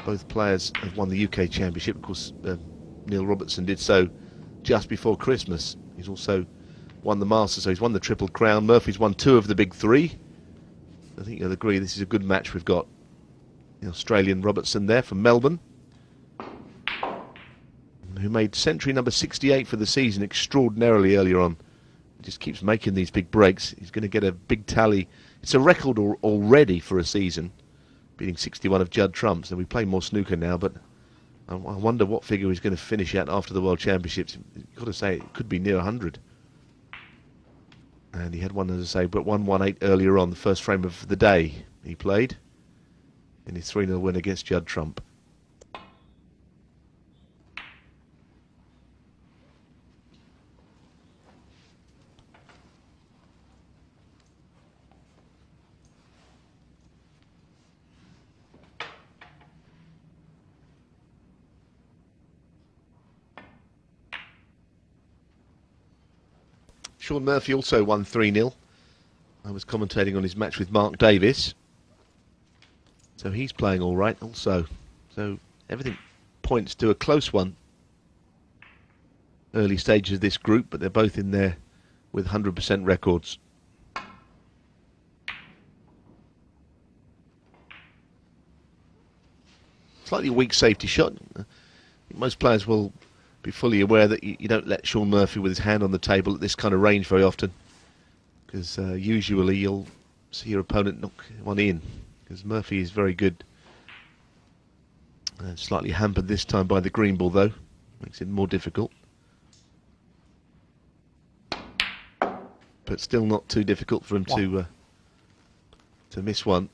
Both players have won the UK Championship. Of course, Neil Robertson did so just before Christmas. He's also won the Masters, so he's won the Triple Crown. Murphy's won 2 of the big 3. I think you'll agree this is a good match. We've got the Australian Robertson there from Melbourne, who made century number 68 for the season extraordinarily earlier on. He just keeps making these big breaks. He's going to get a big tally. It's a record already for a season, beating 61 of Judd Trump. So we play more snooker now, but I wonder what figure he's going to finish at after the World Championships. You've got to say it could be near 100. And he had one, as I say, but 1-1-8 earlier on, the first frame of the day he played in his 3-0 win against Judd Trump. Shaun Murphy also won 3-0. I was commentating on his match with Mark Davis. So he's playing all right also. So everything points to a close one. Early stages of this group, but they're both in there with 100% records. Slightly weak safety shot. Most players will be fully aware that you don't let Shaun Murphy with his hand on the table at this kind of range very often, because usually you'll see your opponent knock one in, because Murphy is very good. Slightly hampered this time by the green ball though, makes it more difficult, but still not too difficult for him to miss one.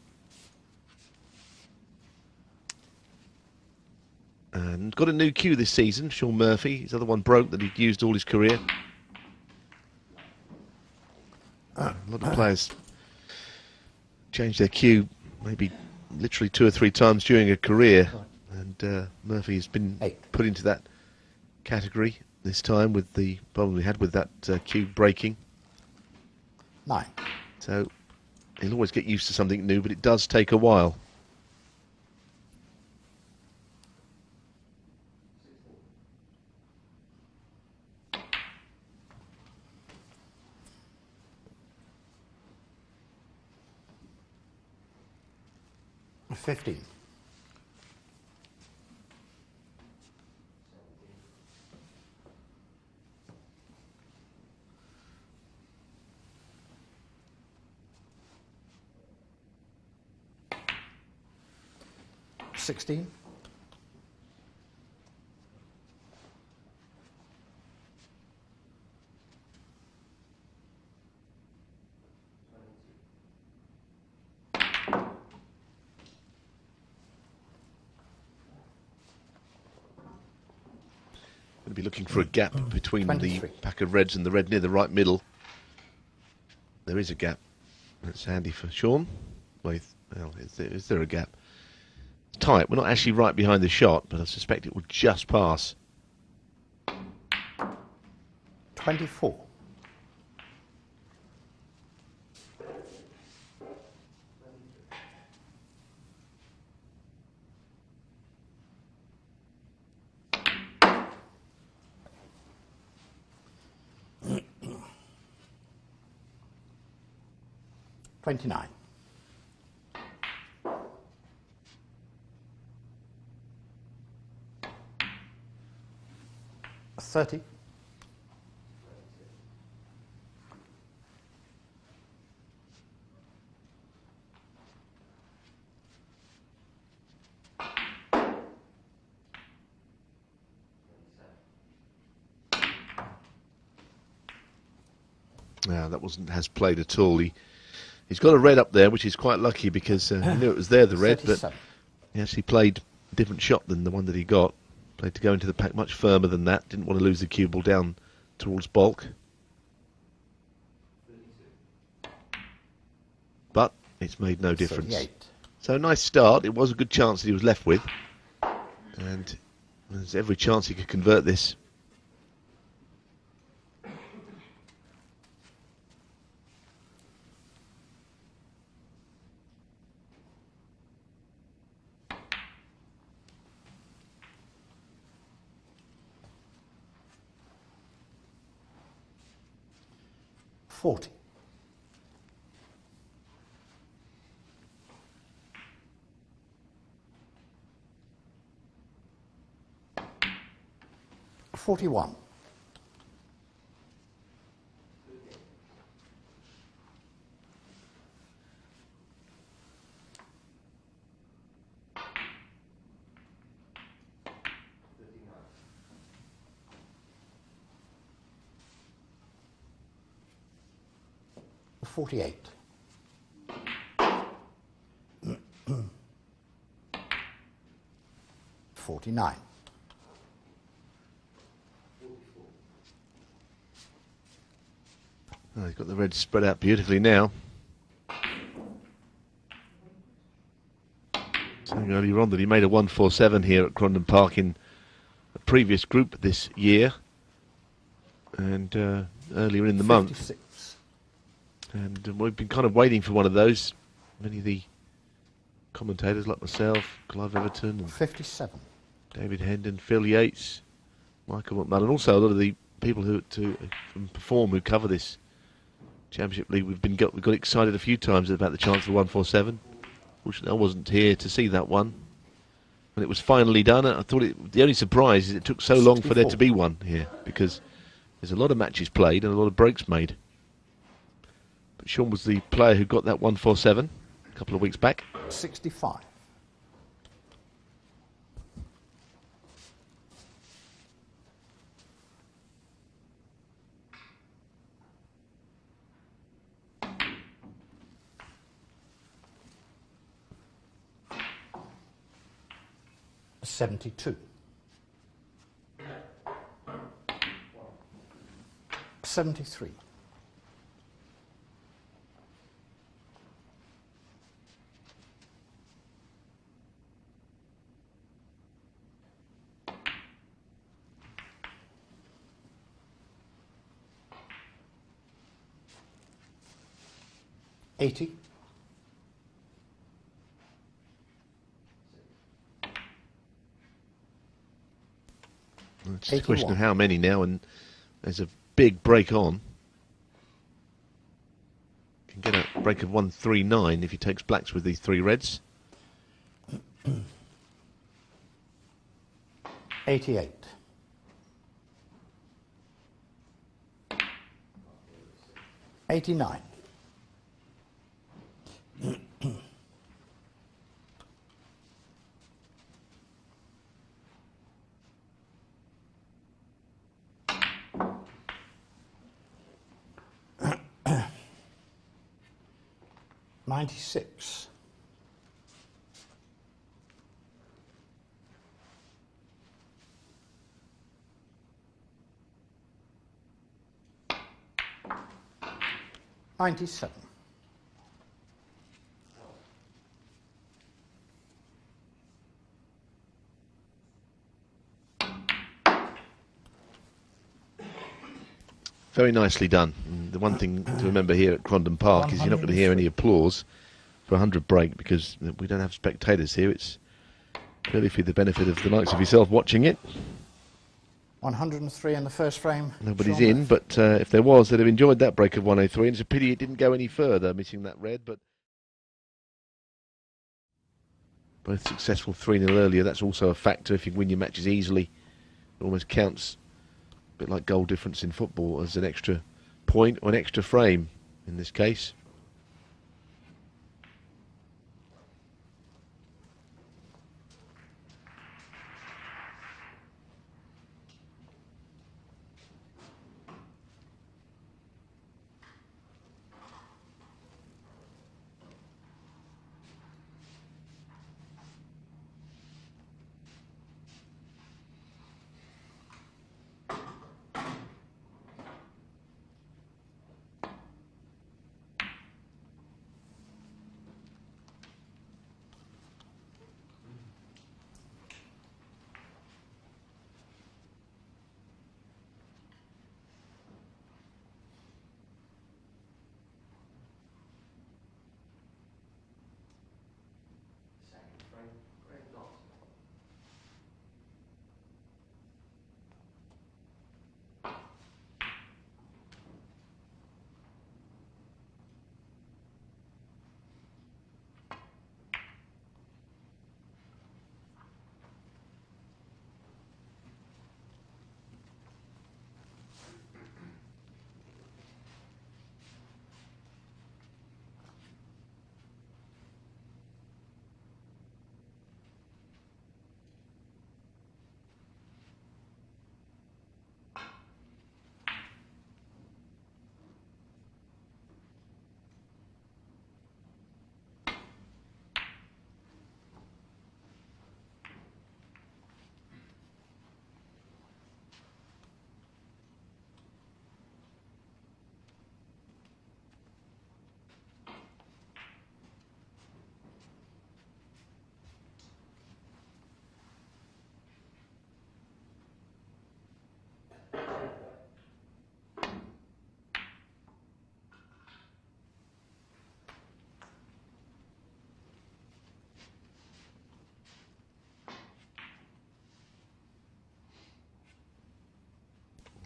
And got a new cue this season, Shaun Murphy. His other one broke that he'd used all his career. A lot of players change their cue maybe literally 2 or 3 times during a career. And Murphy has been put into that category this time with the problem we had with that cue breaking. 9. So he'll always get used to something new, but it does take a while. $15. 16. Going to be looking for a gap between the pack of reds and the red near the right middle. There is a gap. That's handy for Shaun. Well, is there a gap? It's tight. We're not actually right behind the shot, but I suspect it will just pass. 24. $29. 30. Now that wasn't has played at all. He's got a red up there, which is quite lucky because he knew it was there, the red, 37. but he actually played a different shot than the one that he got. Played to go into the pack much firmer than that. Didn't want to lose the cue ball down towards bulk. But it's made no difference. 38. So a nice start. It was a good chance that he was left with. And there's every chance he could convert this. 40. $41. $48. $49. Oh, he's got the reds spread out beautifully now. Saying earlier on that he made a 147 here at Crondon Park in a previous group this year, and earlier in the 56. month. And we've been kind of waiting for one of those. Many of the commentators like myself, Clive Everton, and 57. David Hendon, Phil Yates, Michael McMullen, also a lot of the people who perform who cover this Championship League. We've got excited a few times about the chance for 147. Fortunately, I wasn't here to see that one when it was finally done. I thought the only surprise is it took so long for there to be one here, because there's a lot of matches played and a lot of breaks made. But Shaun was the player who got that 147 a couple of weeks back. 65. $72. 73. $80. It's just a question of how many now, and there's a big break on. Can get a break of 139 if he takes blacks with these three reds. 88. 89. 96. 97. 'Very nicely done. And the one thing to remember here at Crondon Park is you're not going to hear any applause for a 100 break, because we don't have spectators here. It's purely for the benefit of the likes of yourself watching it. 103 in the first frame. Nobody's Shaun. in, but if there was, they'd have enjoyed that break of 103. And it's a pity it didn't go any further, missing that red. But both successful 3-0 earlier. That's also a factor. If you win your matches easily, it almost counts, a bit like goal difference in football, as an extra point or an extra frame in this case.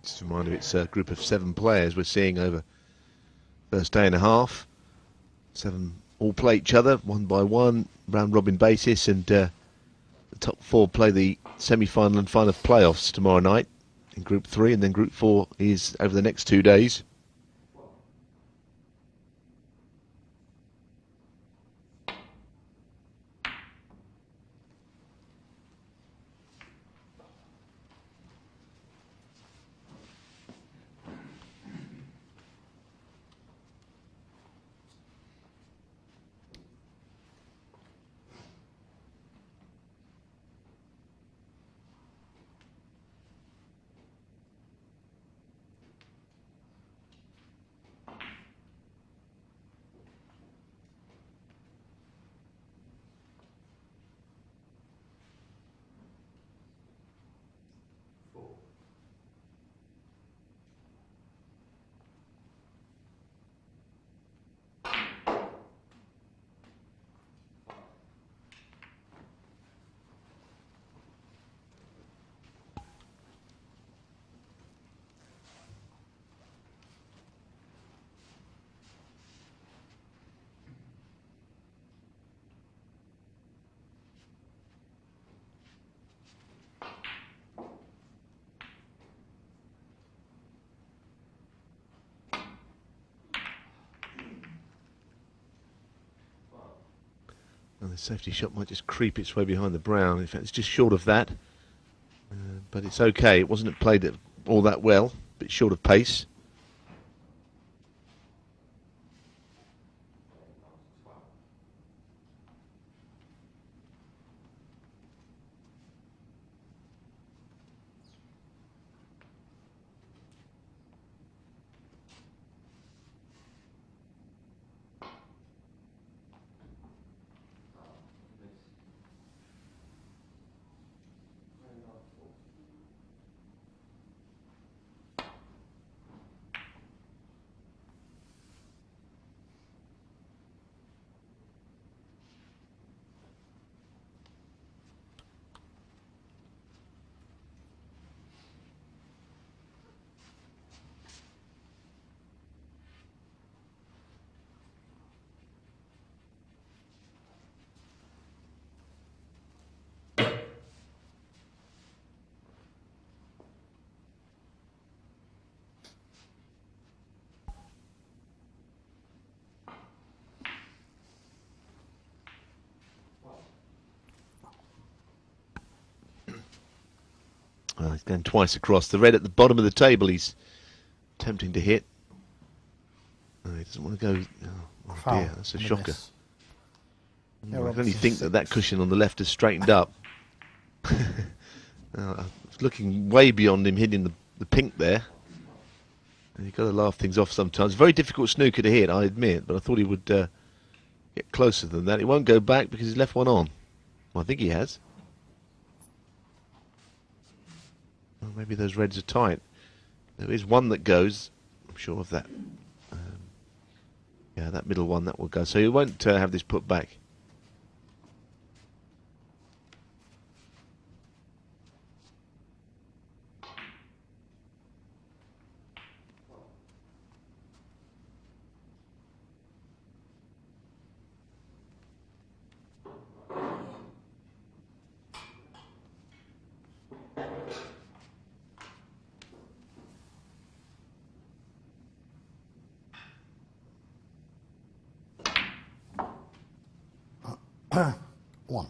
Just a reminder, it's a group of 7 players we're seeing over first day and a half. 7 all play each other, one by one, round-robin basis, and the top 4 play the semi-final and final playoffs tomorrow night in Group 3, and then Group 4 is over the next 2 days. And the safety shot might just creep its way behind the brown. In fact, it's just short of that. But it's okay. It wasn't played all that well. A bit short of pace. He's going twice across. The red at the bottom of the table he's attempting to hit. He doesn't want to go... Oh dear, that's a shocker. I can only think that cushion on the left has straightened up. I was looking way beyond him hitting the pink there. And you've got to laugh things off sometimes. Very difficult snooker to hit, I admit, but I thought he would get closer than that. He won't go back because he's left one on. Well, I think he has. Well, maybe those reds are tight. There is one that goes. I'm sure of that. Yeah, that middle one, that will go. So he won't have this put back. One.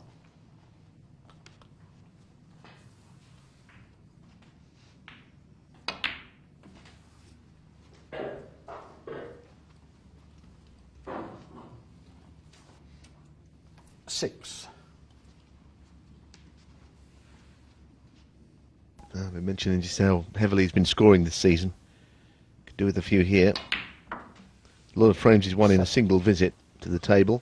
Six. I've been mentioning just how heavily he's been scoring this season. Could do with a few here. A lot of frames he's won in a single visit to the table.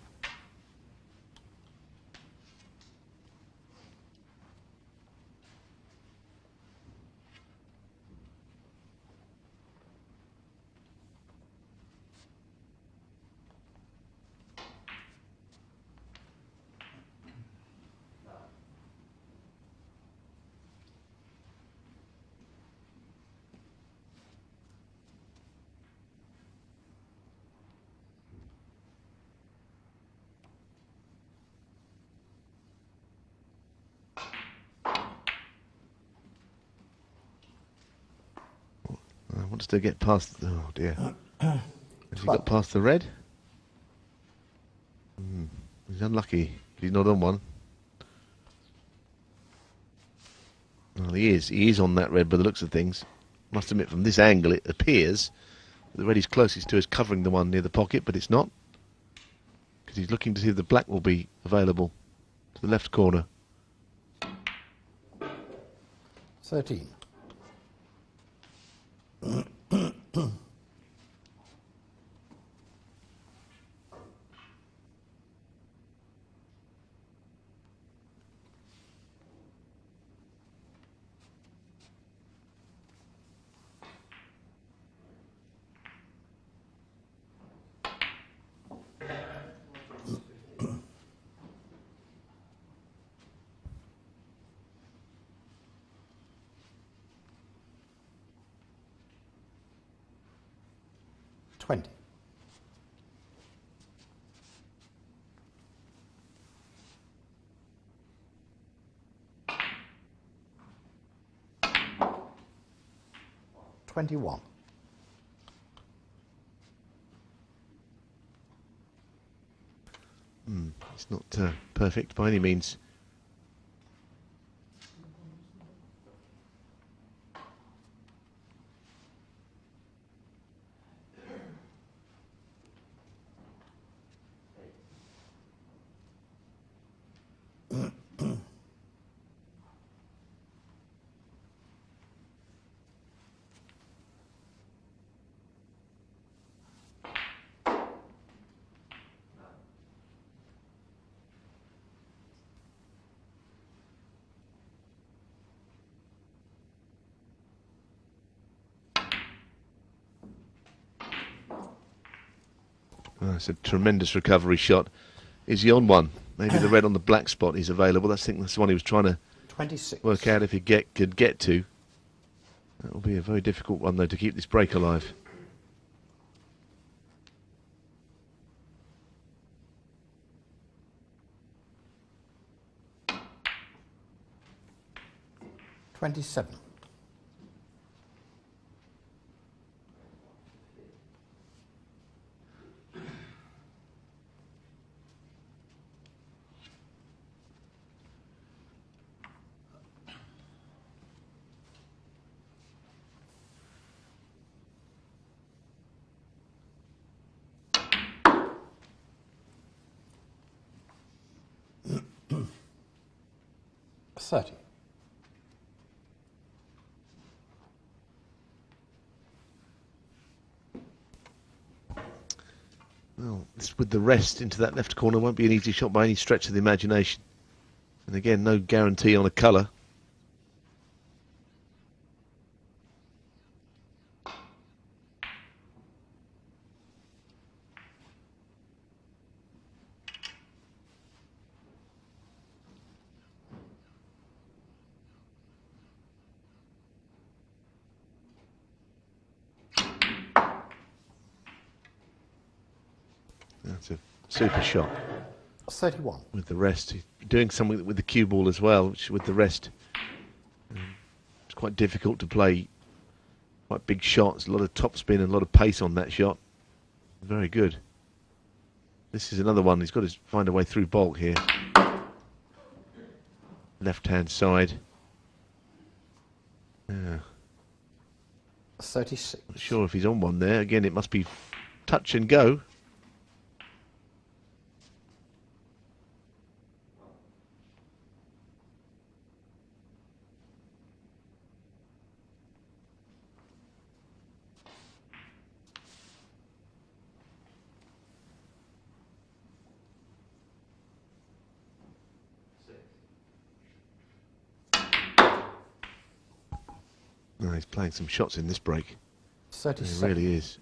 wants to get past... Oh, dear. Has he got past the red? He's unlucky. He's not on one. Well, he is. He is on that red by the looks of things. Must admit, from this angle, it appears that the red he's closest to is covering the one near the pocket, but it's not. Because he's looking to see if the black will be available to the left corner. 13. $20. $21. It's not perfect by any means. It's a tremendous recovery shot. Is he on one? Maybe the red on the black spot is available. I think that's the one he was trying to 26. work out if he could get to. That will be a very difficult one, though, to keep this break alive. $27. $30. Well, this with the rest into that left corner won't be an easy shot by any stretch of the imagination. And again, no guarantee on a colour. That's a super shot. 31. With the rest, he's doing something with the cue ball as well, which with the rest, it's quite difficult to play quite big shots. A lot of topspin and a lot of pace on that shot. Very good. This is another one. He's got to find a way through baulk here. Left-hand side. Yeah. 36. Not sure if he's on one there. Again, it must be touch and go. No, he's playing some shots in this break. 36. He really is.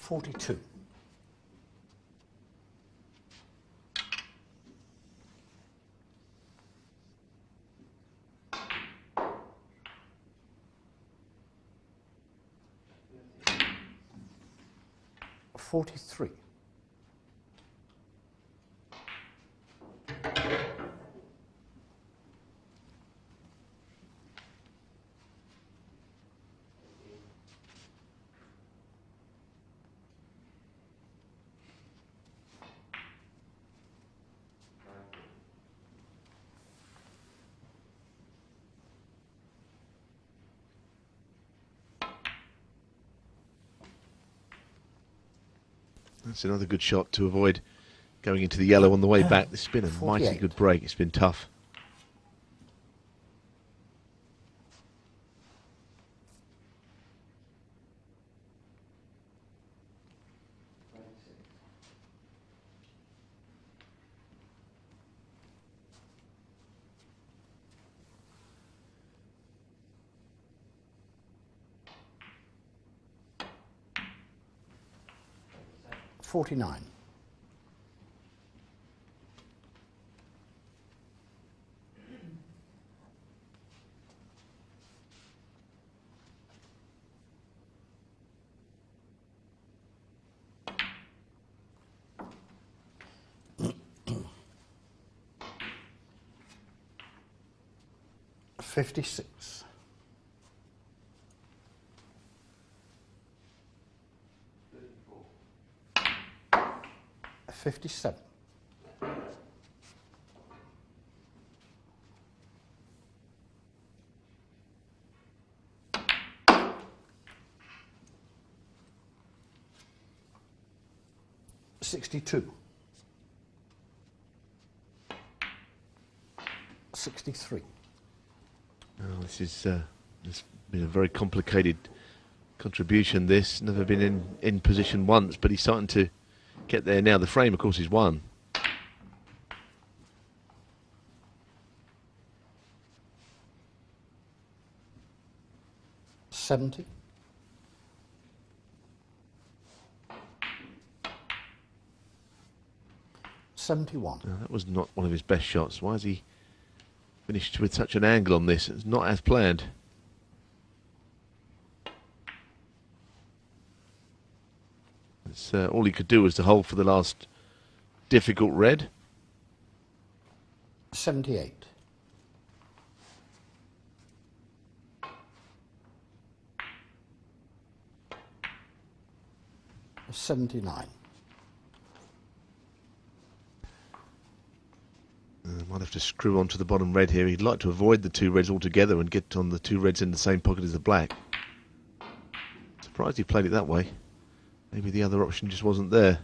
42. 43. That's another good shot to avoid going into the yellow on the way back. This has been a mighty 48. good break. It's been tough. $49. 56. 57. 62. 63. Oh, this has been a very complicated contribution. This never been in position once, but he's starting to get there now. The frame, of course, is one. 70. 71. No, that was not one of his best shots. Why has he finished with such an angle on this? It's not as planned. It's, all he could do was to hold for the last difficult red. 78. 79. Might have to screw onto the bottom red here. He'd like to avoid the two reds altogether and get on the two reds in the same pocket as the black. Surprised he played it that way. Maybe the other option just wasn't there.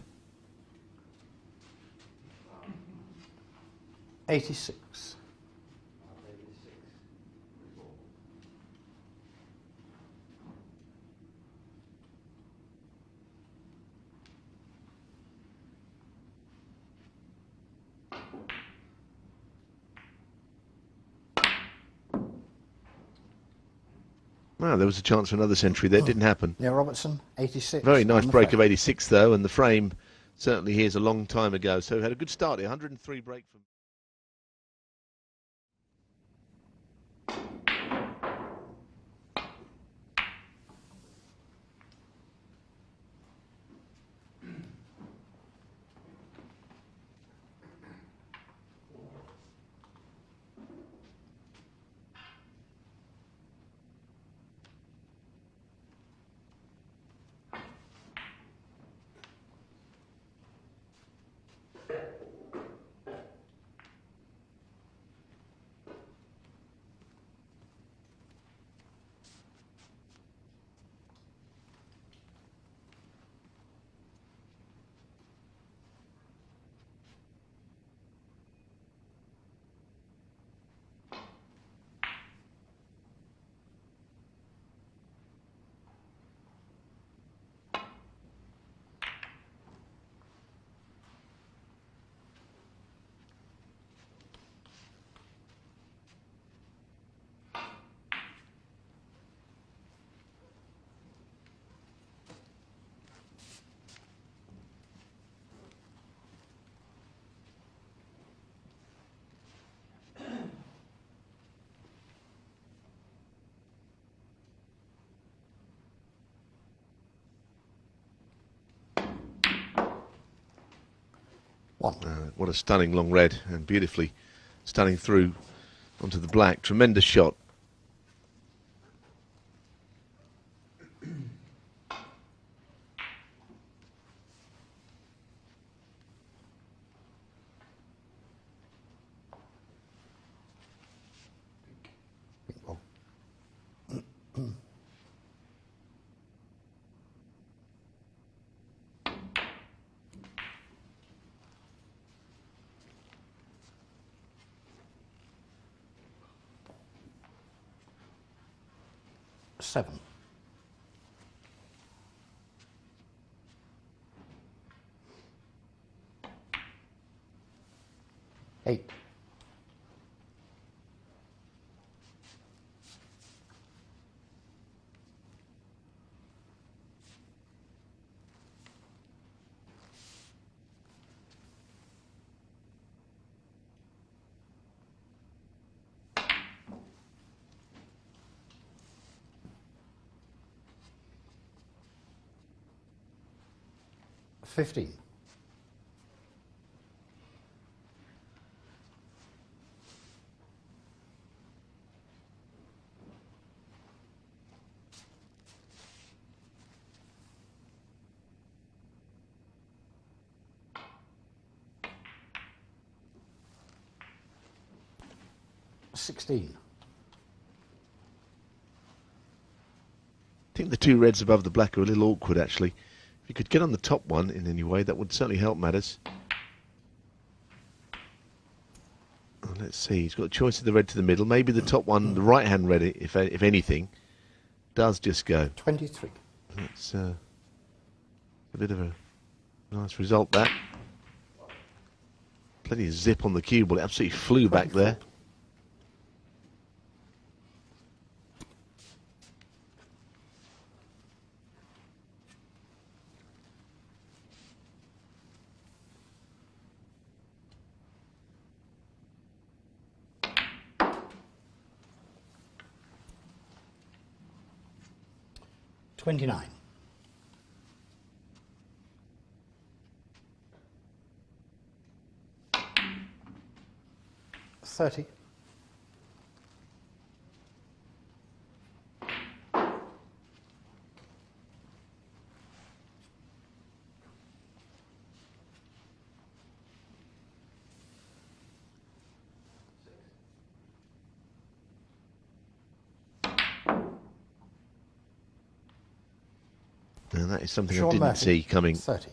86. 'Well, there was a chance for another century there. It didn't happen. Yeah, Robertson, 86. Very nice on the break frame. of 86 though, and the frame certainly here is a long time ago. So had a good start here. 103 break from. 1. What a stunning long red, and beautifully stunning through onto the black. Tremendous shot. Pink ball. 7. 8. 15. 16. I think the two reds above the black are a little awkward, actually. If you could get on the top one in any way, that would certainly help matters. Oh, let's see, he's got a choice of the red to the middle. Maybe the top one, the right-hand red, if anything, does just go. 23. That's a bit of a nice result, that. Plenty of zip on the cue ball. It absolutely flew back there. 29. 30. And that is something I Shaun didn't Murphy, see coming. 30.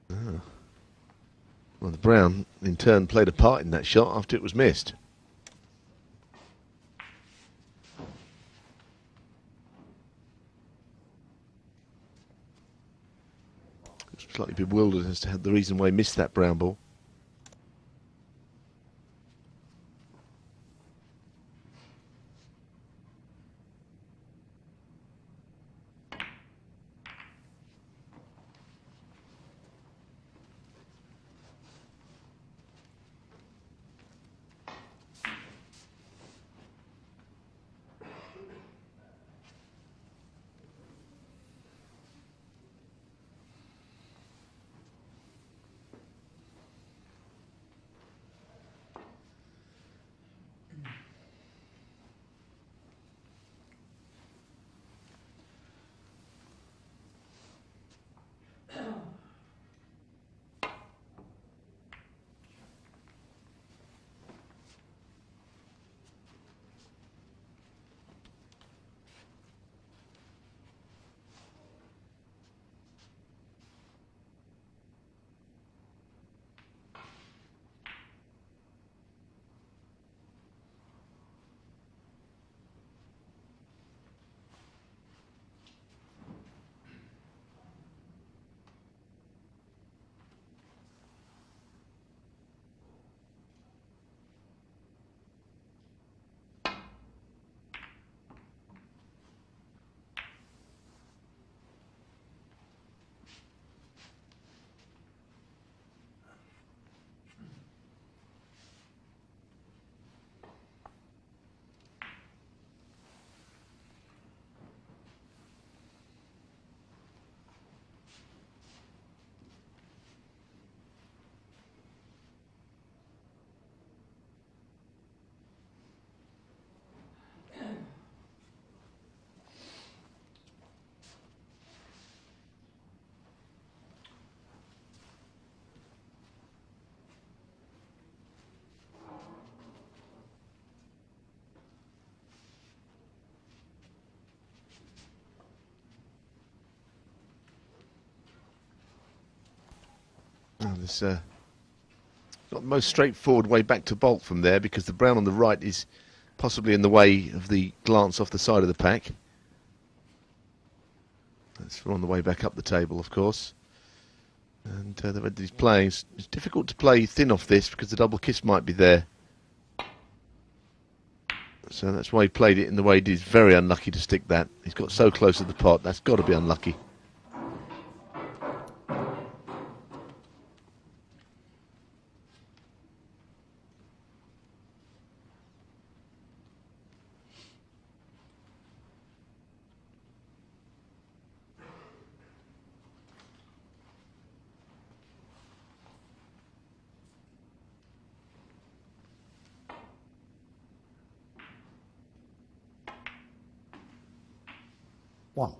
Well, the brown, in turn, played a part in that shot after it was missed. Slightly bewildered as to the reason why he missed that brown ball. Oh, this not the most straightforward way back to bolt from there, because the brown on the right is possibly in the way of the glance off the side of the pack. That's on the way back up the table, of course. And the way that he's playing, it's difficult to play thin off this because the double kiss might be there. So that's why he played it in the way he did. He's very unlucky to stick that. He's got so close to the pot. That's got to be unlucky. One.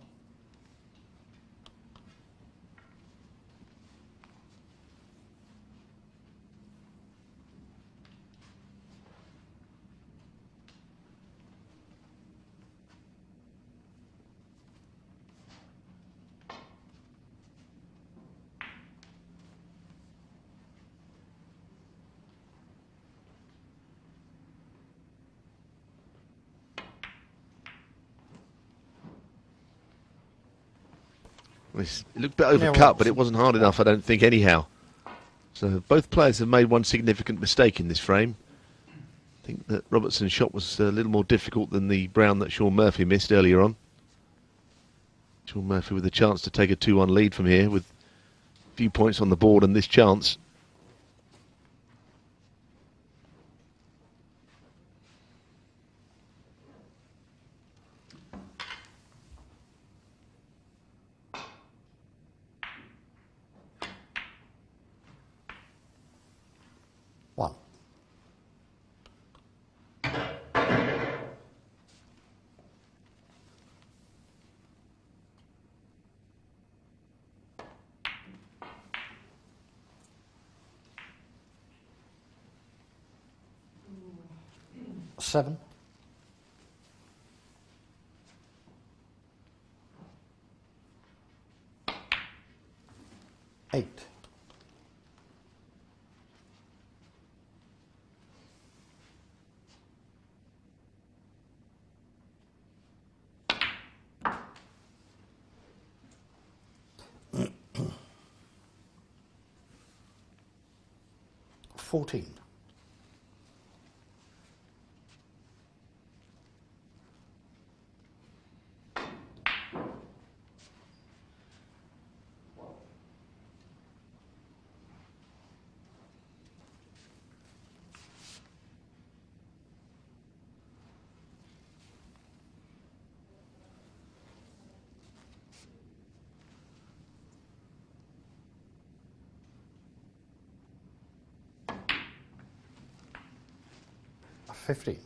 It looked a bit overcut, but it wasn't hard enough, I don't think, anyhow. So both players have made one significant mistake in this frame. I think that Robertson's shot was a little more difficult than the brown that Shaun Murphy missed earlier on. Shaun Murphy with a chance to take a 2-1 lead from here with a few points on the board and this chance. One. Seven. Eight. $14. $15.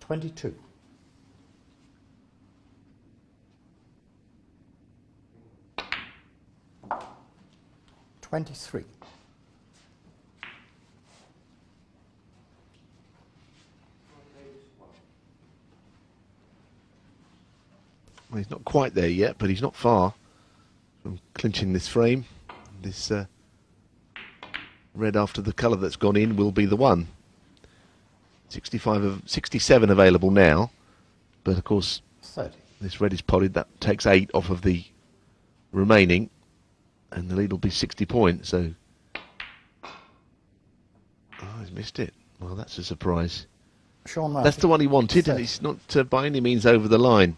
$22. 23. Well, he's not quite there yet, but he's not far from clinching this frame. This red after the colour that's gone in will be the one. 67 available now, but of course 30. this red is potted. That takes 8 off of the remaining, and the lead will be 60 points. So, he's missed it. Well, that's a surprise. Shaun Murphy. That's the one he wanted, and it's not by any means over the line.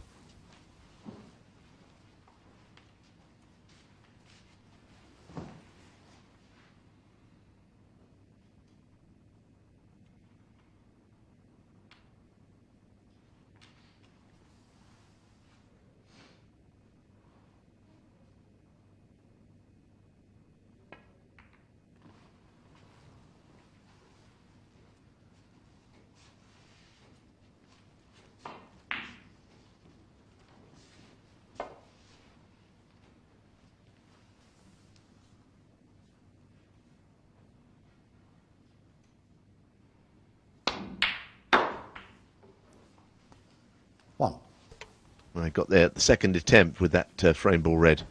I got there at the second attempt with that frame ball red.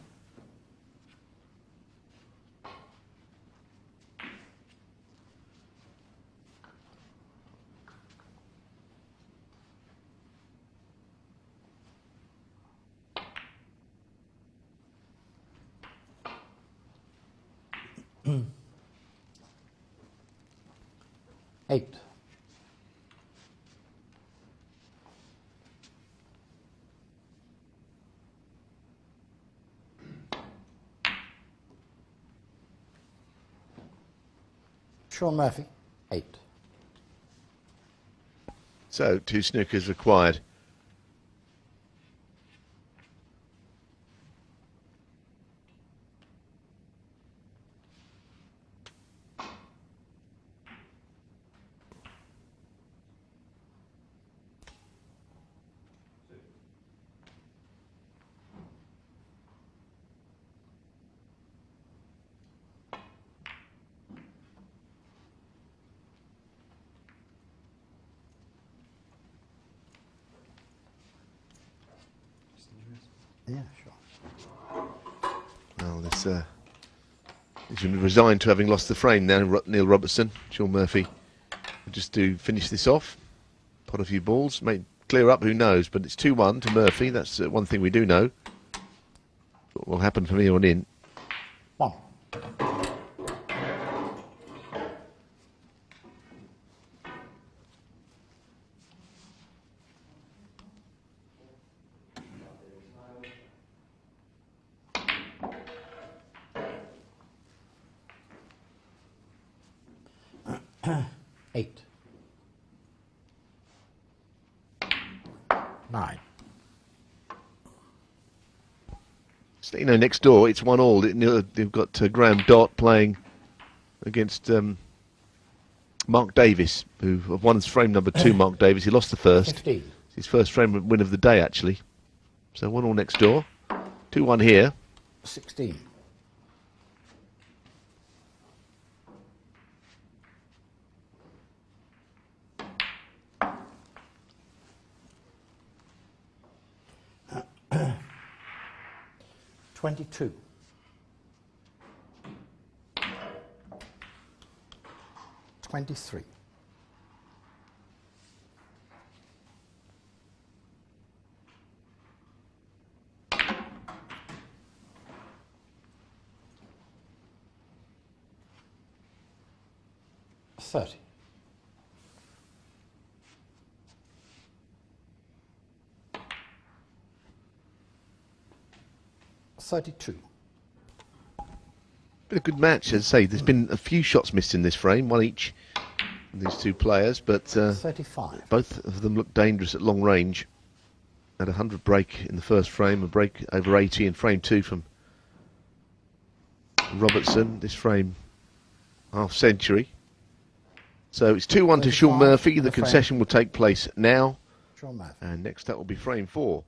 Eight. Shaun Murphy, 8. So 2 snookers required. Yeah, sure. Well, he's resigned to having lost the frame now, Neil Robertson. Shaun Murphy will just to finish this off. Pot a few balls, may clear up, who knows, but it's 2-1 to Murphy. That's one thing we do know. What will happen from here on in. 1. Eight. 9. So, you know, next door it's 1-1. They've got Graham Dott playing against Mark Davis, who won his frame number 2. Mark Davis, he lost the first. 15. It's his first frame win of the day, actually. So 1-1 next door. 2-1 here. 16. 22. 23. 30. 32. Been a good match, as I say. There's been a few shots missed in this frame, one each from these 2 players, but 35. both of them look dangerous at long range. Had a 100 break in the first frame, a break over 80 in frame 2 from Robertson. This frame, half century. So it's 2-1 to Shaun Murphy. The concession will take place now. Shaun Murphy. And next up will be frame 4.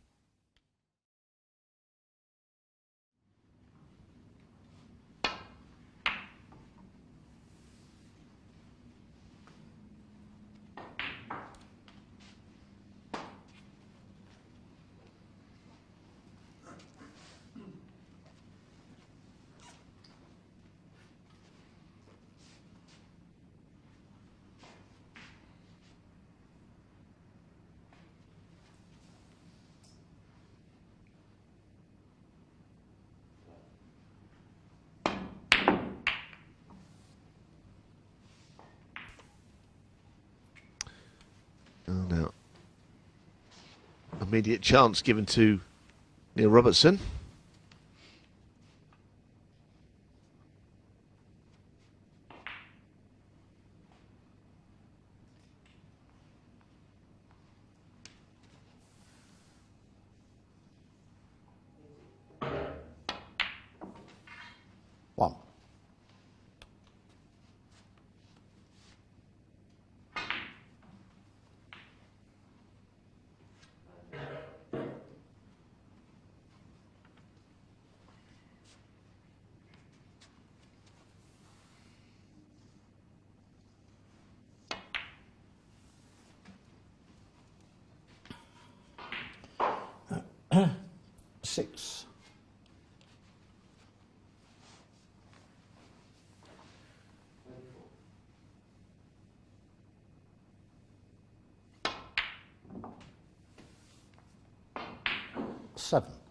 Oh, now, immediate chance given to Neil Robertson. One. 2. 7.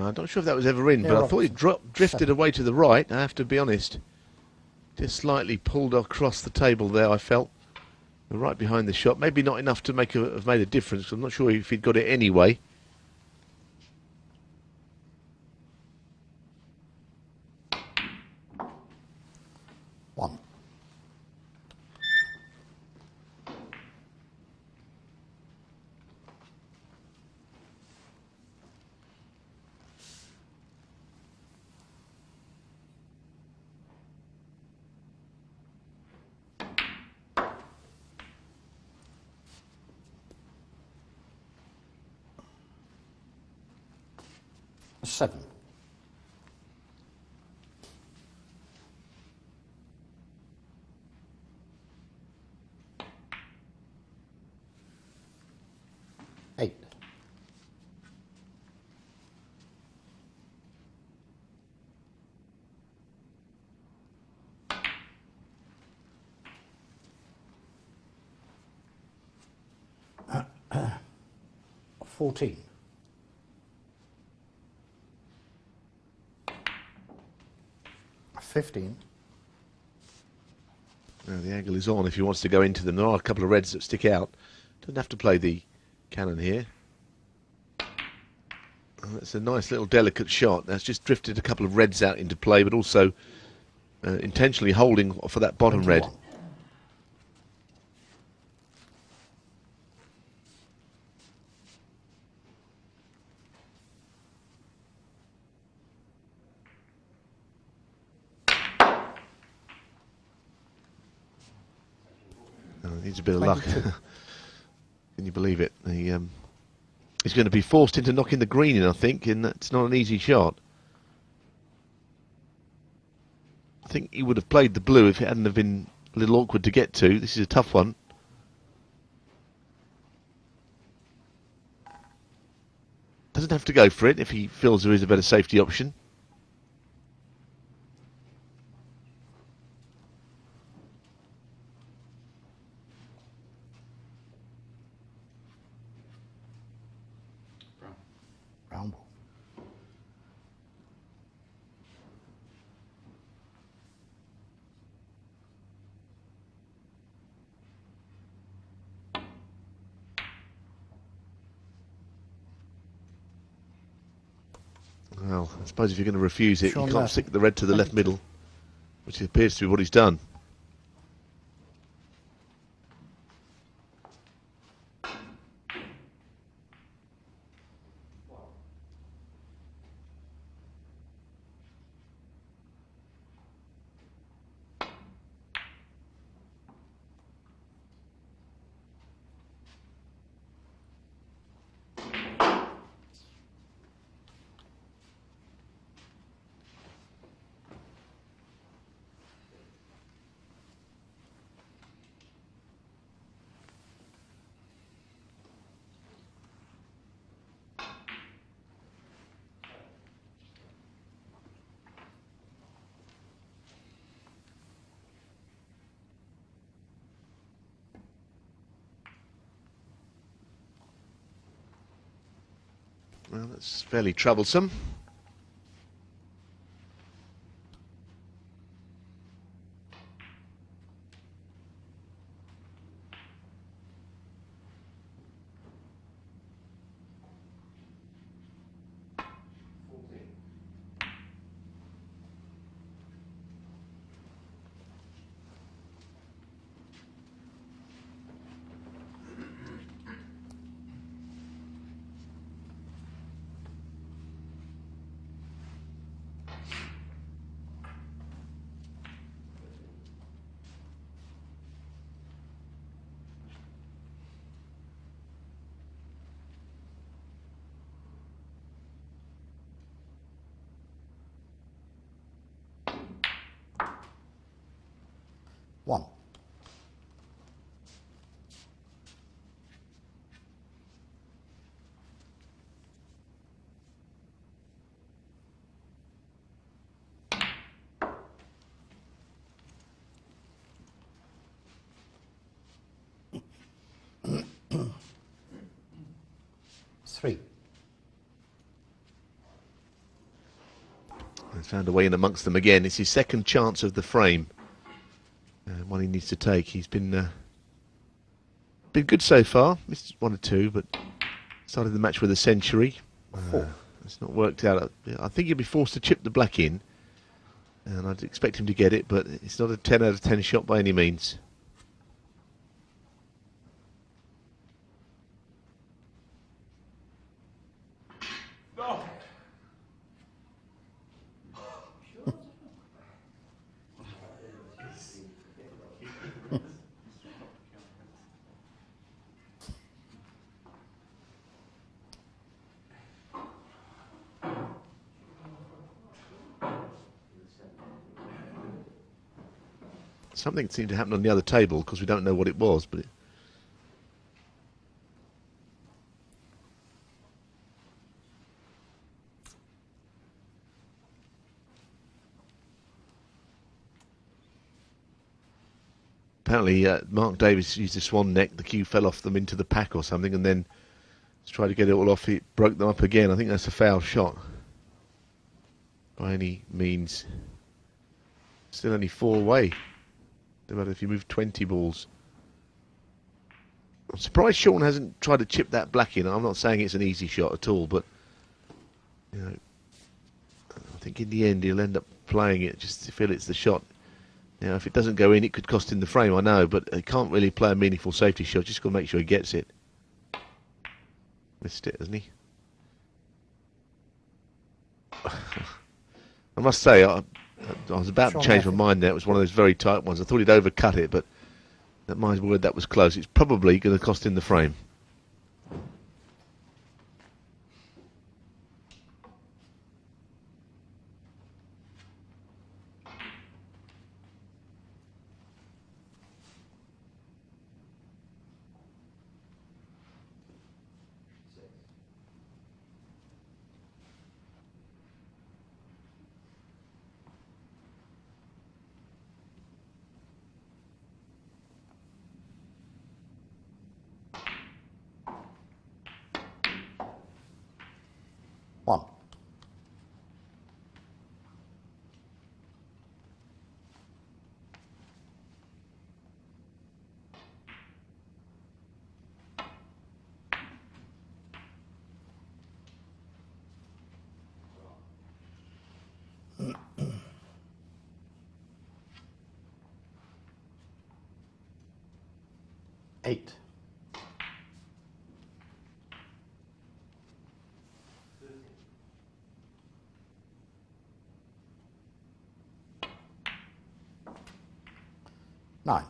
I'm not sure if that was ever in, Yeah, but I thought it Robertson. drifted 7. away to the right, I have to be honest. Just slightly pulled across the table there, I felt. Right behind the shot. Maybe not enough to have made a difference. I'm not sure if he'd got it anyway. One. Seven. Eight. Uh, 14. 15. Now the angle is on if he wants to go into them. There are a couple of reds that stick out. Doesn't have to play the cannon here. That's a nice little delicate shot. That's just drifted a couple of reds out into play, but also intentionally holding for that bottom 21. red. Needs a bit of luck. 22. Can you believe it? He's going to be forced into knocking the green in, I think, and that's not an easy shot. I think he would have played the blue if it hadn't have been a little awkward to get to. This is a tough one. Doesn't have to go for it if he feels there is a better safety option. Round ball. Well, I suppose if you're going to refuse it, Shaun you can't left. stick the red to the left 22. middle, which appears to be what he's done. Well, that's fairly troublesome. 1. Three. He's found a way in amongst them again. It's his second chance of the frame. One he needs to take. He's been good so far. Missed 1 or 2, but started the match with a century. 4. It's not worked out. I think he'll be forced to chip the black in, and I'd expect him to get it, but it's not a 10 out of 10 shot by any means. Something seemed to happen on the other table because we don't know what it was, but apparently Mark Davis used a swan neck. The cue fell off them into the pack or something, and then to try to get it all off, it broke them up again. I think that's a foul shot by any means. Still only 4 away. No matter if you move 20 balls. I'm surprised Shaun hasn't tried to chip that black in. I'm not saying it's an easy shot at all, but you know, I think in the end he'll end up playing it just to feel it's the shot. Now, if it doesn't go in, it could cost him the frame, I know, but he can't really play a meaningful safety shot. Just got to make sure he gets it. Missed it, hasn't he? I must say, I was about to change my mind there. It was one of those very tight ones. I thought he'd overcut it, but at my word, that was close. It's probably going to cost him the frame. One. Eight. Nine.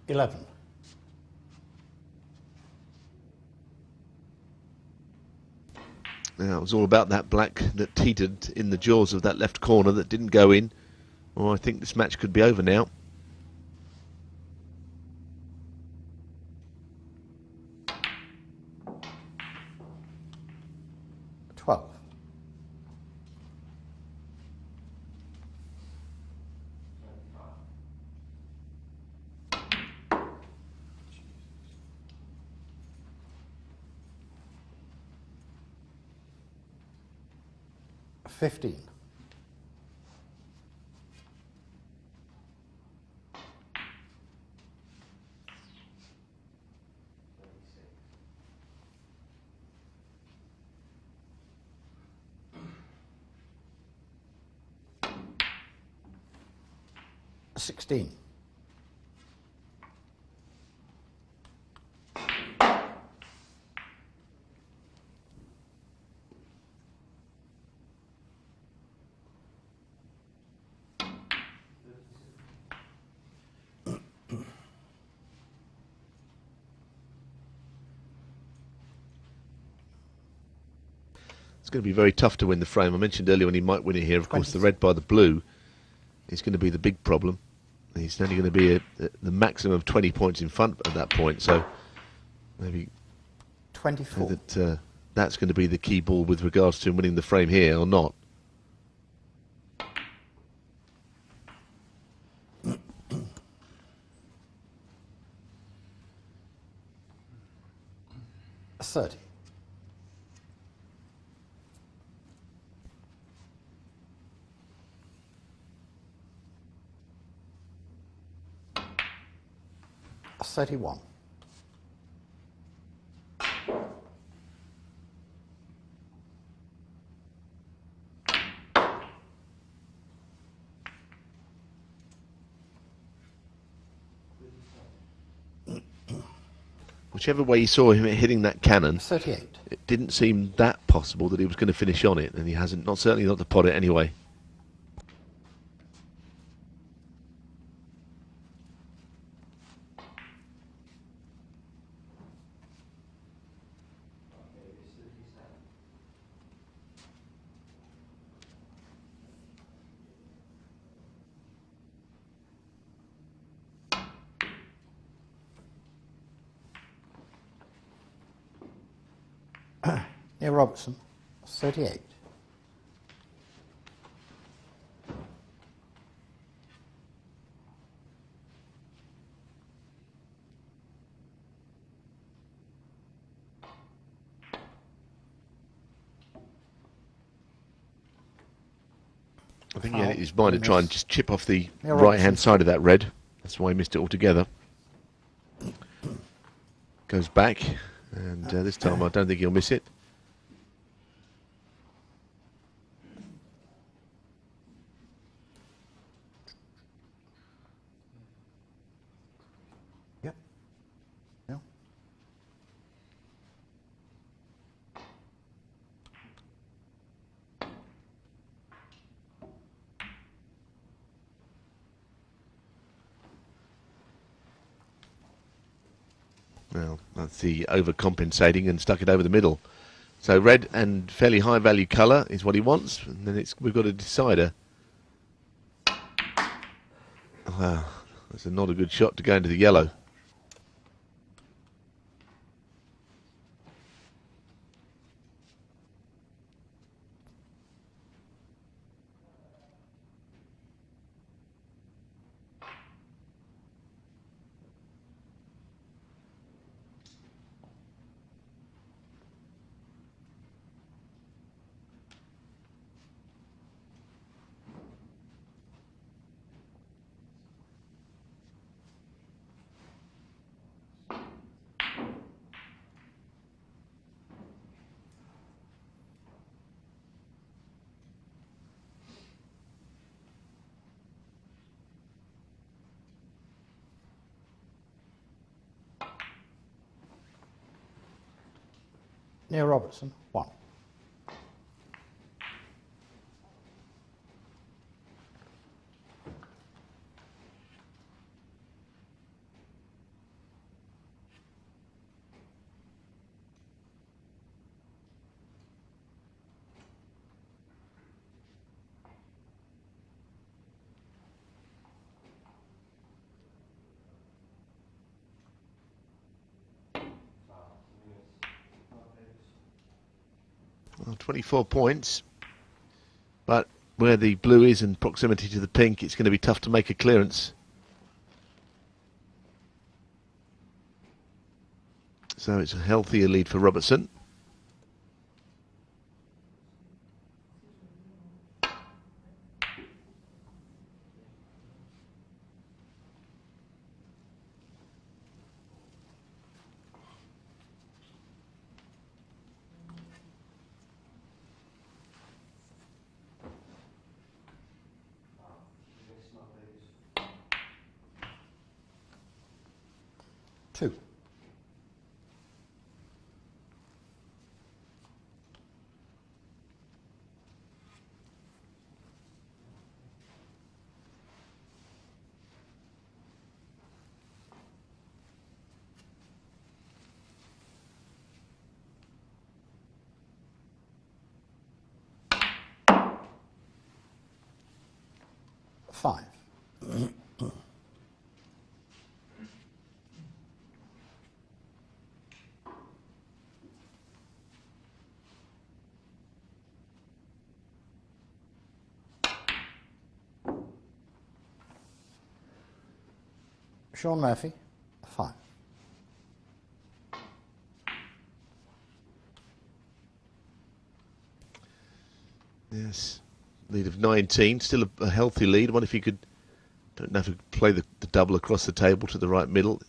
Eleven. Now, it was all about that black that teetered in the jaws of that left corner that didn't go in. Well, I think this match could be over now. Twelve. $15. $16. It's going to be very tough to win the frame. I mentioned earlier when he might win it here. Of course, the 20. red by the blue is going to be the big problem. He's only going to be the maximum of 20 points in front at that point. So maybe 24. that's going to be the key ball with regards to him winning the frame here or not. $30. $31. Whichever way you saw him hitting that cannon, 38. it didn't seem that possible that he was going to finish on it, and he hasn't. Not certainly not to pot it anyway. Near Robertson, 38. I think he had it in his mind to try and just chip off the Yeah, right-hand Robertson. side of that red. That's why he missed it altogether. Goes back, and this time I don't think he'll miss it. Yep. Yeah. Well, that's the overcompensating and stuck it over the middle. So red and fairly high value colour is what he wants, and then we've got a decider. Wow, that's not a good shot to go into the yellow. Near Robertson, 1. Well, 24 points, but where the blue is in proximity to the pink, it's going to be tough to make a clearance. So it's a healthier lead for Robertson. Two. 5. Shaun Murphy, 5. Yes, lead of 19, still a healthy lead. I wonder if he could, don't know if he could play the double across the table to the right middle.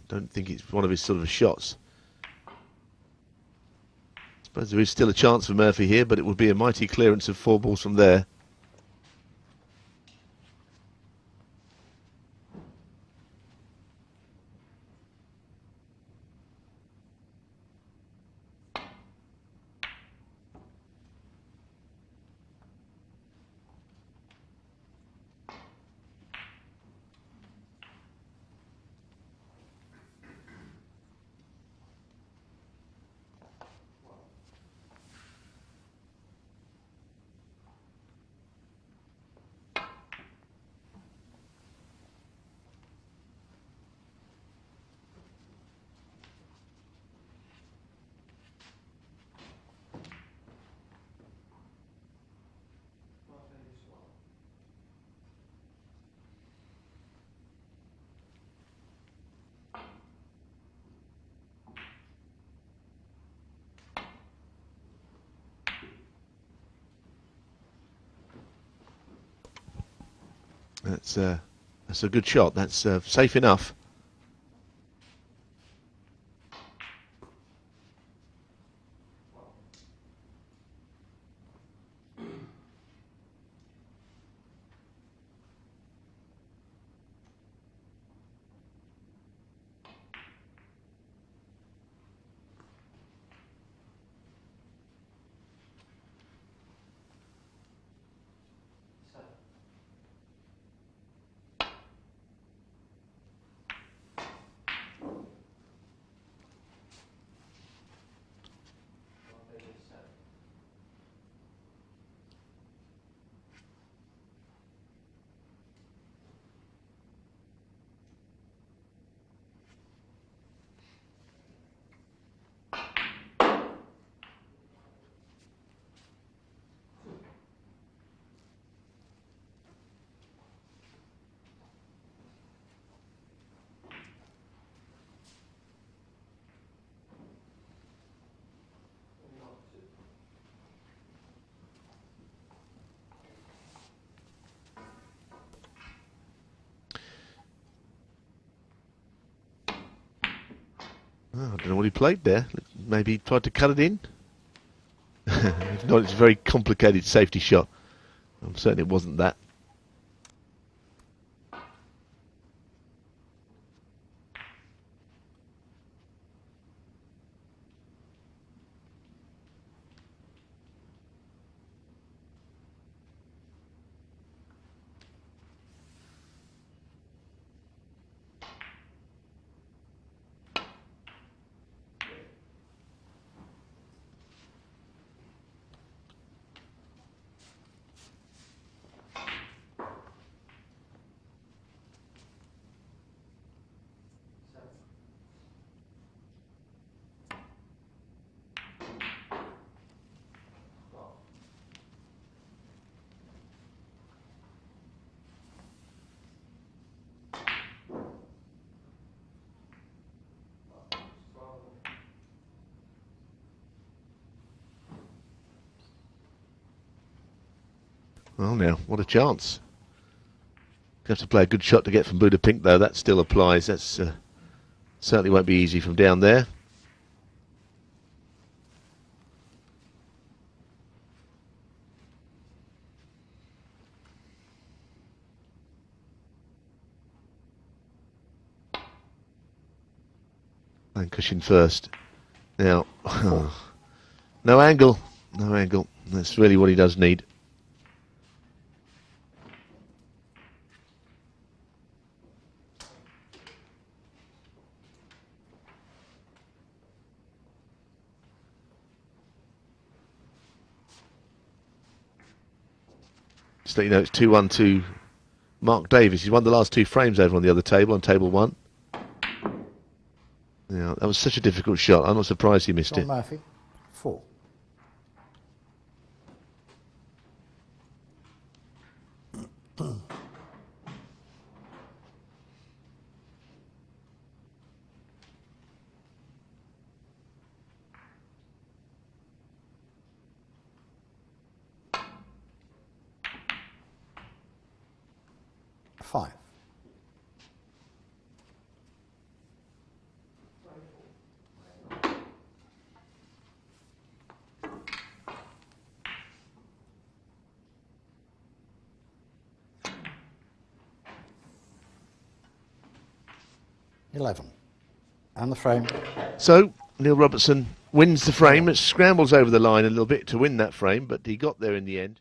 Don't think it's one of his sort of shots. I suppose there is still a chance for Murphy here, but it would be a mighty clearance of 4 balls from there. That's a good shot. That's safe enough. Oh, I don't know what he played there. Maybe he tried to cut it in. If not, it's a very complicated safety shot. I'm certain it wasn't that. Well, now, what a chance. You have to play a good shot to get from Buddha Pink, though. That still applies. That's certainly won't be easy from down there. And cushion first. Now, no angle. No angle. That's really what he does need. Just let you know it's 2-1 to Mark Davis. He's won the last 2 frames over on the other table, on table 1. Yeah, that was such a difficult shot. I'm not surprised he missed Shaun it. Murphy, 4. Five. $11. And the frame. So, Neil Robertson wins the frame. It scrambles over the line a little bit to win that frame, but he got there in the end.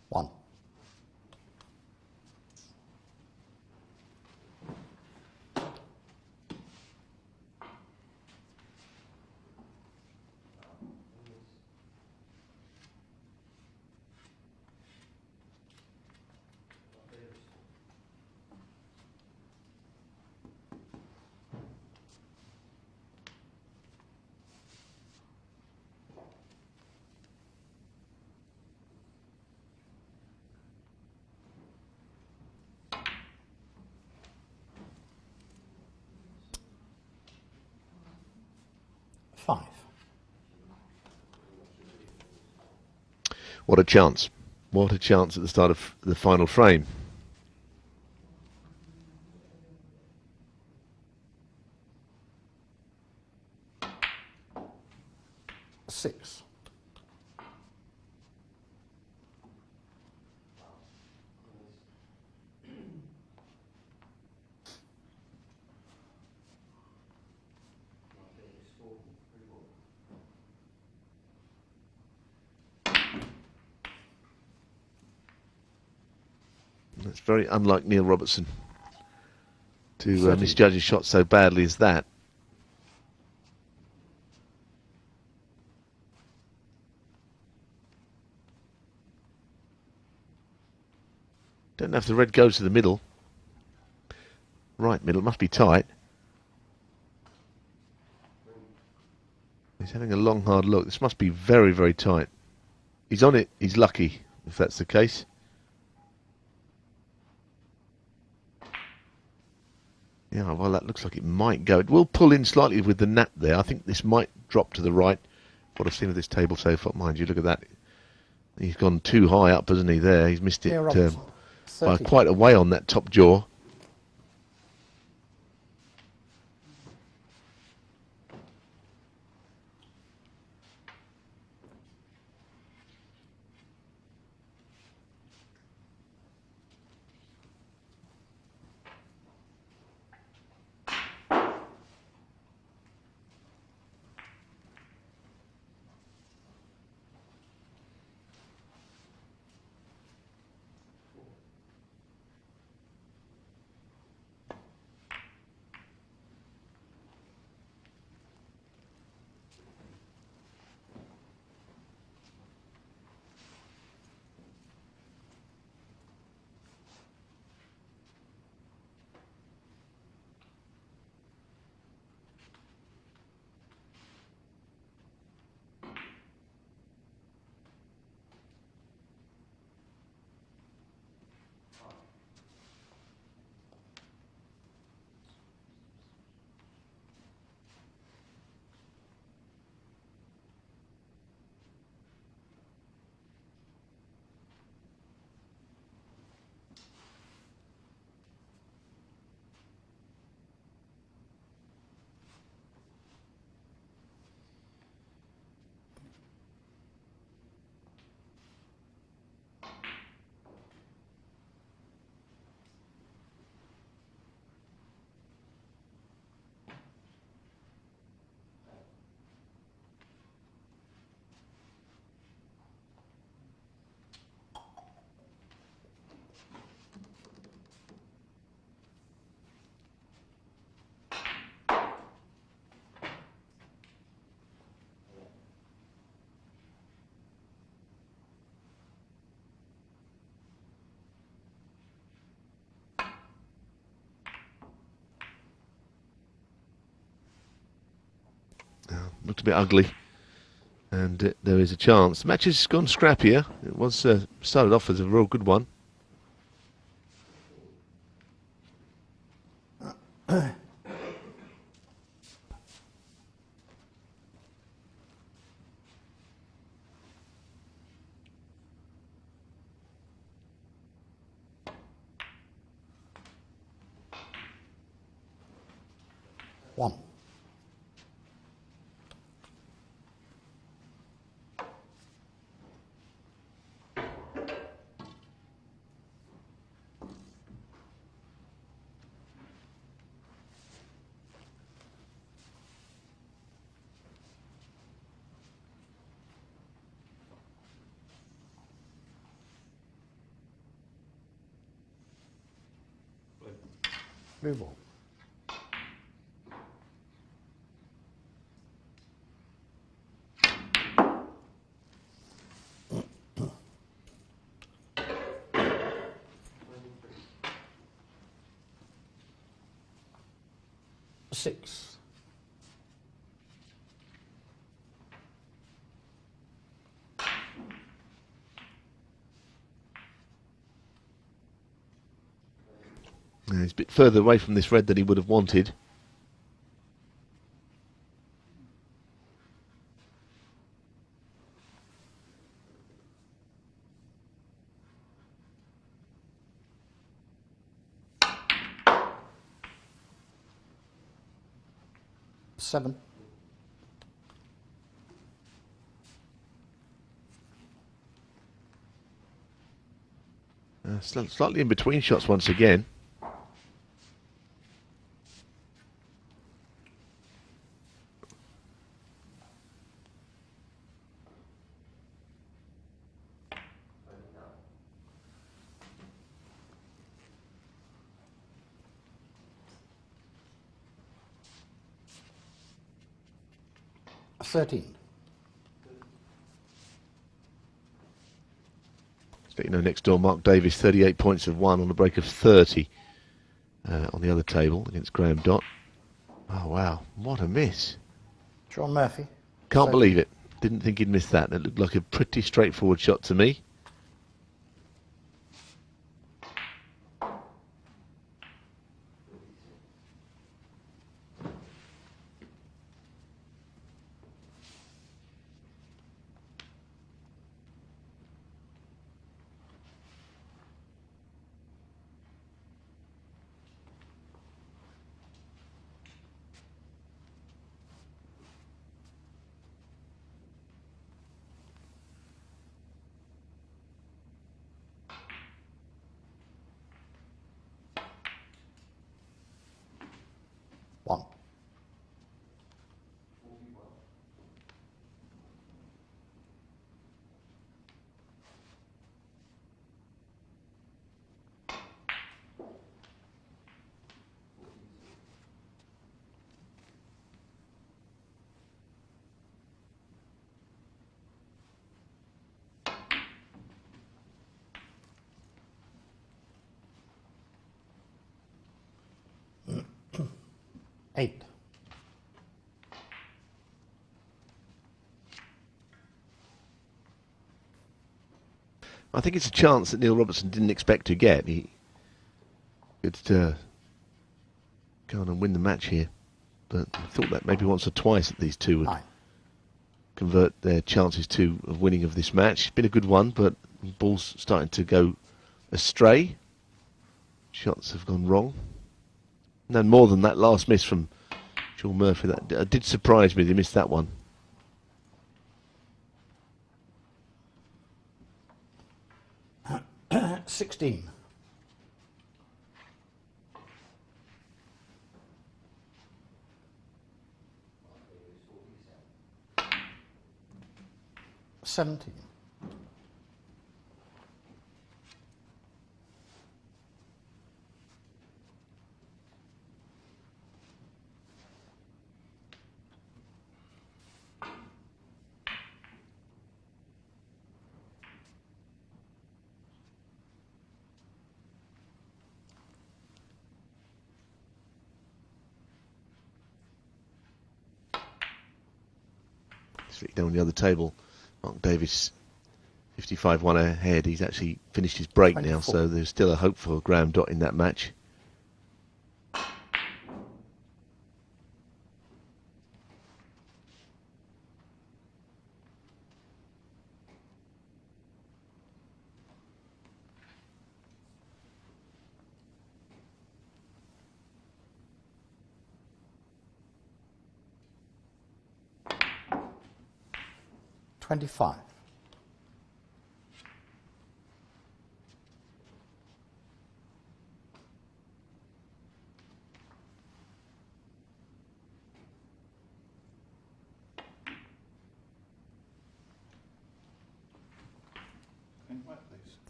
One. Five. What a chance. What a chance at the start of the final frame. Six. That's very unlike Neil Robertson to misjudge his shot so badly as that. Don't know if the red goes to the middle. Right middle, must be tight. He's having a long, hard look. This must be very, very tight. He's on it. He's lucky, if that's the case. Yeah, well, that looks like it might go. It will pull in slightly with the nap there. I think this might drop to the right. What I've seen of this table so far, mind you, look at that. He's gone too high up, hasn't he, there? He's missed it by quite a way on that top jaw. looked a bit ugly. And there is a chance. The match has gone scrappier. It was started off as a real good one. One. Blue ball. Six. He's a bit further away from this red than he would have wanted. Seven. Slightly in between shots once again. $13. But, you know, next door, Mark Davis, 38 points of one on a break of 30 on the other table against Graham Dott. Oh, wow. What a miss. Shaun Murphy. Can't believe it. Didn't think he'd miss that. It looked like a pretty straightforward shot to me. One. Eight. I think it's a chance that Neil Robertson didn't expect to get. He could go on and win the match here. But I thought that maybe once or twice that these two would Nine. convert their chances of winning of this match. It's been a good one, but the ball's starting to go astray. Shots have gone wrong. And more than that last miss from Shaun Murphy, that did surprise me. They missed that one. $16. $17. Slick down the other table. Mark Davis, 55-1 ahead. He's actually finished his break 24. now, so there's still a hope for Graham Dott in that match. $25.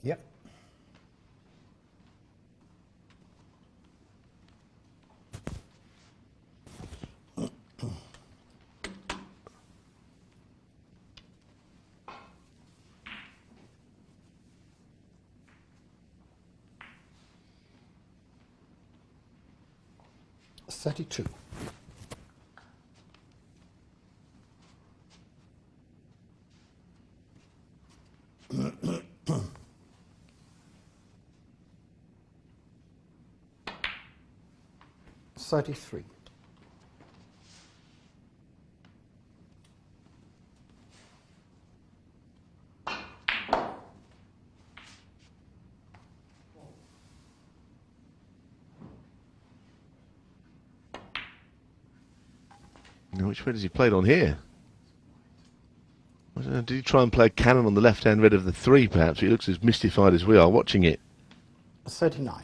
Yep. $32. $33. Now, which way does he play it on here? I don't know, did he try and play a cannon on the left-hand red of the 3, perhaps? He looks as mystified as we are watching it. 39.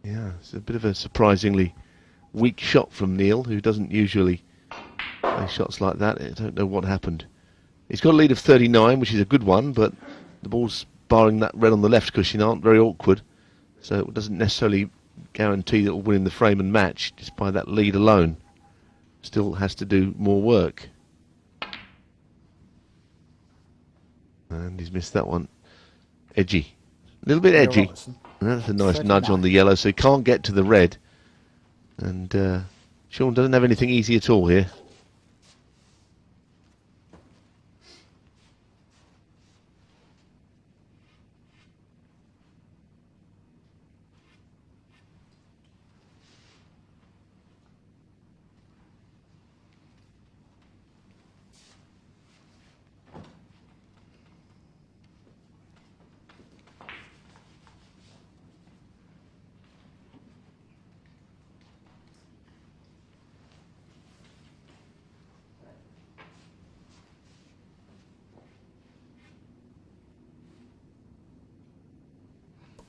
Yeah, it's a bit of a surprisingly weak shot from Neil, who doesn't usually play shots like that. I don't know what happened. He's got a lead of 39, which is a good one, but the balls barring that red on the left cushion aren't very awkward, so it doesn't necessarily guarantee that it'll win in the frame and match just by that lead alone. Still has to do more work. And he's missed that one. Edgy. A little bit edgy. Robertson. And that's a nice 39. nudge on the yellow, so he can't get to the red. And Shaun doesn't have anything easy at all here.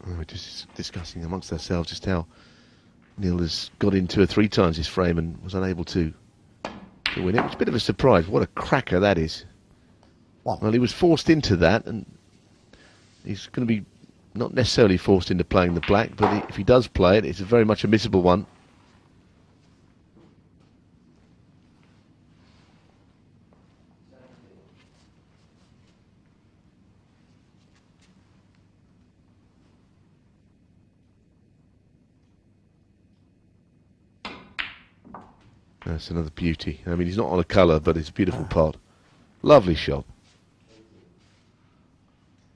We're just discussing amongst ourselves just how Neil has got in 2 or 3 times his frame and was unable to win it. It's a bit of a surprise. What a cracker that is. One. Well, he was forced into that, and he's going to be not necessarily forced into playing the black, but if he does play it, it's a very much a missable one. That's another beauty. I mean, he's not on a colour, but it's a beautiful pot. Lovely shot.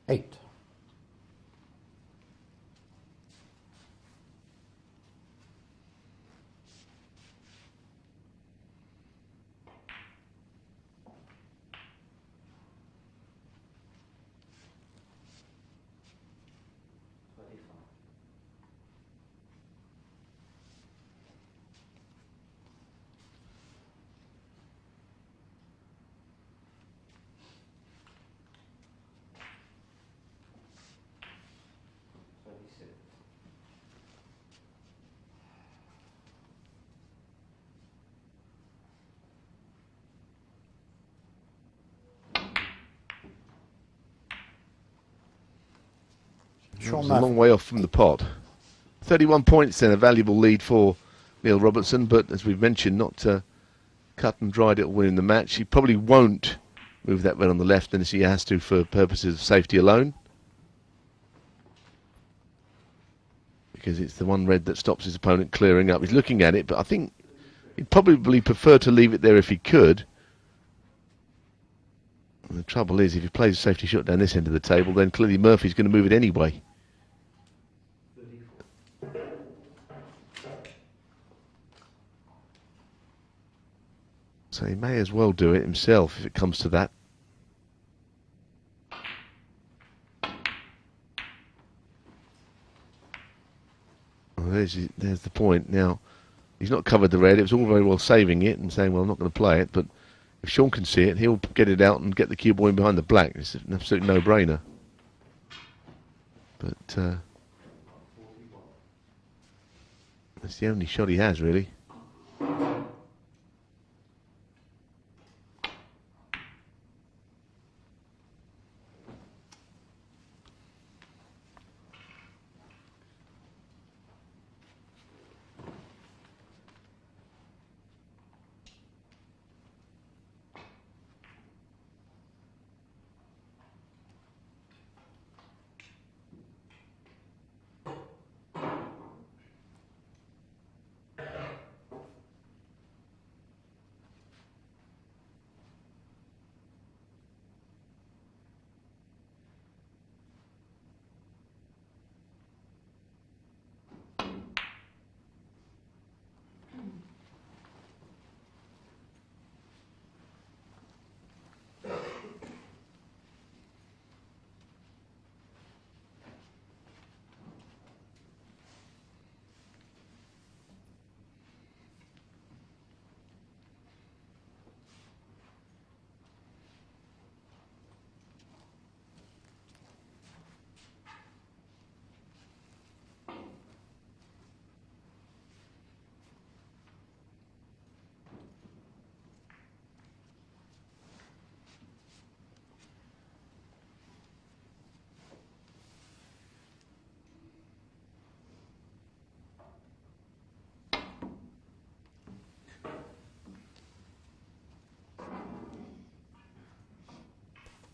8. Shaun It's a long way off from the pot. 31 points then, a valuable lead for Neil Robertson, but as we've mentioned, not cut and dried it'll win in the match. He probably won't move that red on the left unless he has to for purposes of safety alone. because it's the one red that stops his opponent clearing up. He's looking at it, but I think he'd probably prefer to leave it there if he could. And the trouble is, if he plays a safety shot down this end of the table, then clearly Murphy's going to move it anyway. So he may as well do it himself if it comes to that. Well, there's the point. Now, he's not covered the red. It was all very well saving it and saying, well, I'm not going to play it. But if Shaun can see it, he'll get it out and get the cue ball in behind the black. It's an absolute no-brainer. But that's the only shot he has, really.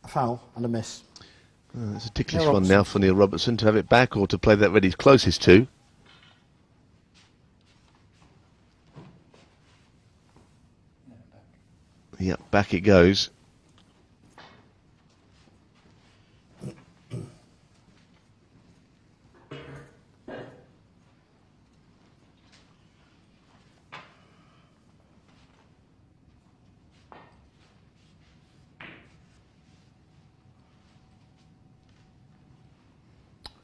A foul and a miss. It's a ticklish one now for Neil Robertson to have it back or to play that red he's closest to. Yep, back it goes.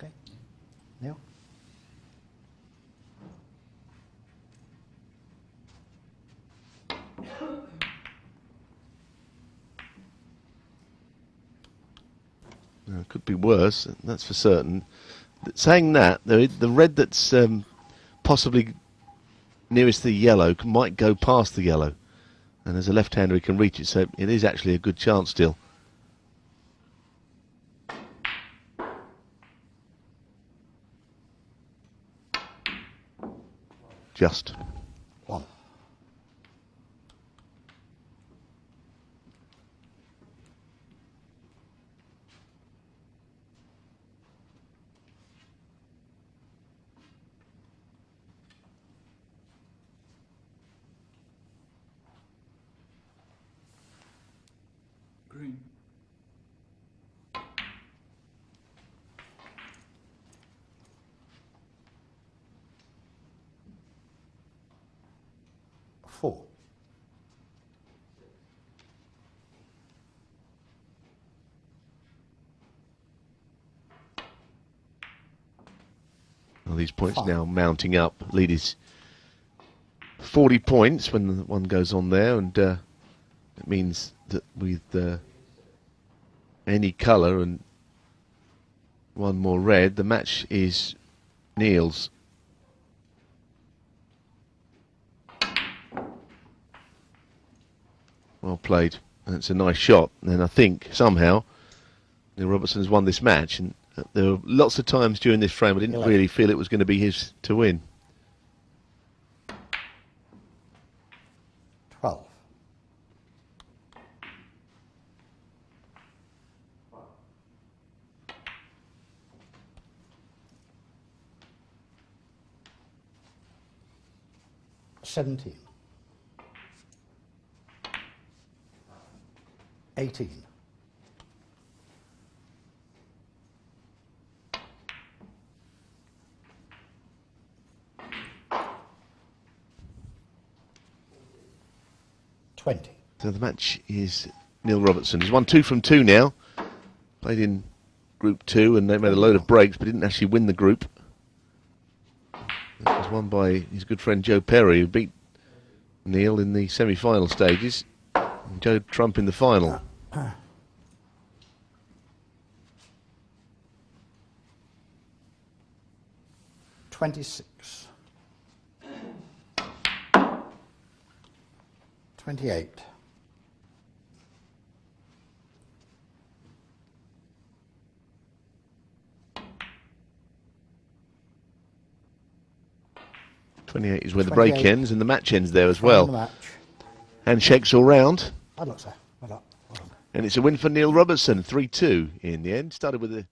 Okay. Neil? It could be worse, that's for certain. Saying that, the red that's possibly nearest the yellow might go past the yellow. And as a left-hander he can reach it, so it is actually a good chance still. Just. One. Green. Four. Well, these points Five. now mounting up. Lead is 40 points when the one goes on there, and it means that with any colour and one more red, the match is Neil's. Well played. That's a nice shot. And I think somehow Neil Robertson has won this match. And there were lots of times during this frame I didn't really feel it was going to be his to win. 12. 17. 18. 20. So the match is Neil Robertson. He's won 2 from 2 now. Played in Group 2 and they made a load of breaks, but didn't actually win the group. That was won by his good friend Joe Perry, who beat Neil in the semi-final stages. And Joe Trump in the final. $26. 28. 28 is where the break 28. ends and the match ends there as Final well. match. Handshakes all round. Bad luck, sir. Well done. Well done. And it's a win for Neil Robertson, 3-2 in the end. Started with a